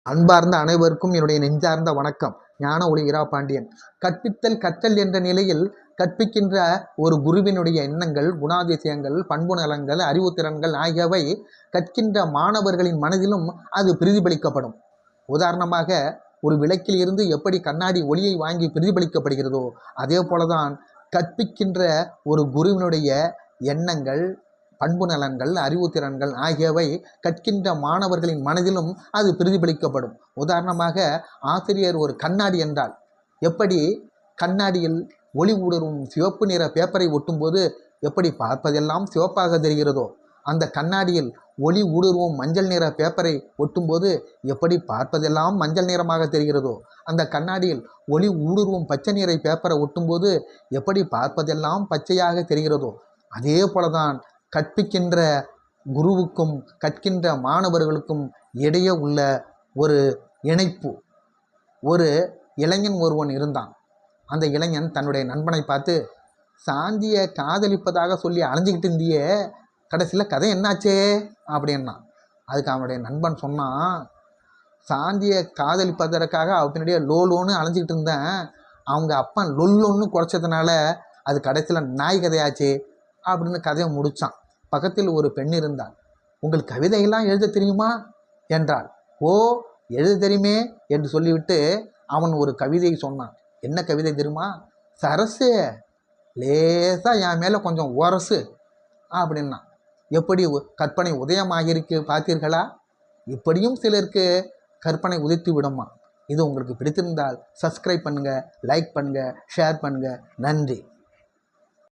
அன்பார்ந்த அனைவருக்கும் என்னுடைய நெஞ்சார்ந்த வணக்கம். ஞான ஒளி இரா பாண்டியன். கற்பித்தல் கற்றல் என்ற நிலையில் கற்பிக்கின்ற ஒரு குருவினுடைய எண்ணங்கள், குணாதிசயங்கள், பண்பு நலங்கள், அறிவுத்திறன்கள் ஆகியவை கற்கின்ற மாணவர்களின் மனதிலும் அது பிரதிபலிக்கப்படும். உதாரணமாக, ஒரு விளக்கில் இருந்து எப்படி கண்ணாடி ஒளியை வாங்கி பிரதிபலிக்கப்படுகிறதோ அதே போலதான் கற்பிக்கின்ற ஒரு குருவினுடைய எண்ணங்கள், பண்பு நலன்கள், அறிவுத்திறன்கள் ஆகியவை கற்கின்ற மாணவர்களின் மனதிலும் அது பிரதிபலிக்கப்படும். உதாரணமாக, ஆசிரியர் ஒரு கண்ணாடி என்றால் எப்படி கண்ணாடியில் ஒளி ஊடுருவும் சிவப்பு நிற பேப்பரை ஒட்டும்போது எப்படி பார்ப்பதெல்லாம் சிவப்பாக தெரிகிறதோ, அந்த கண்ணாடியில் ஒளி ஊடுருவும் மஞ்சள் நிற பேப்பரை ஒட்டும்போது எப்படி பார்ப்பதெல்லாம் மஞ்சள் நிறமாக தெரிகிறதோ, அந்த கண்ணாடியில் ஒளி ஊடுருவும் பச்சை நிற பேப்பரை ஒட்டும்போது எப்படி பார்ப்பதெல்லாம் பச்சையாக தெரிகிறதோ, அதே போலதான் கற்பிக்கின்ற குருவுக்கும் கற்கின்ற மாணவர்களுக்கும் இடையே உள்ள ஒரு இணைப்பு. ஒரு இளைஞன் ஒருவன் இருந்தான். அந்த இளைஞன் தன்னுடைய நண்பனை பார்த்து, சாந்தியை காதலிப்பதாக சொல்லி அலைஞ்சிக்கிட்டு இருந்தியே, கடைசியில் கதை என்னாச்சே அப்படின்னா. அதுக்கு அவனுடைய நண்பன் சொன்னான், சாந்தியை காதலிப்பதற்காக அவனுடைய லோலோன்னு அலைஞ்சிக்கிட்டு இருந்தேன். அவங்க அப்பா லொல்லொன்னு குறைச்சதுனால அது கடைசியில் நாய் கதையாச்சு அப்படின்னு கதையை முடித்தான். பக்கத்தில் ஒரு பெண் இருந்தாள். உங்களுக்கு கவிதையெல்லாம் எழுத தெரியுமா என்றாள். ஓ, எழுத தெரியுமே என்று சொல்லிவிட்டு அவன் ஒரு கவிதையை சொன்னான். என்ன கவிதை தெரியுமா? சரசு, லேசாக என் மேலே கொஞ்சம் உரசு அப்படின்னா. எப்படி கற்பனை உதயமாகிருக்கு பார்த்தீர்களா? இப்படியும் சிலருக்கு கற்பனை உதித்து விடுமா. இது உங்களுக்கு பிடித்திருந்தால் சப்ஸ்கிரைப் பண்ணுங்கள், லைக் பண்ணுங்கள், ஷேர் பண்ணுங்கள். நன்றி.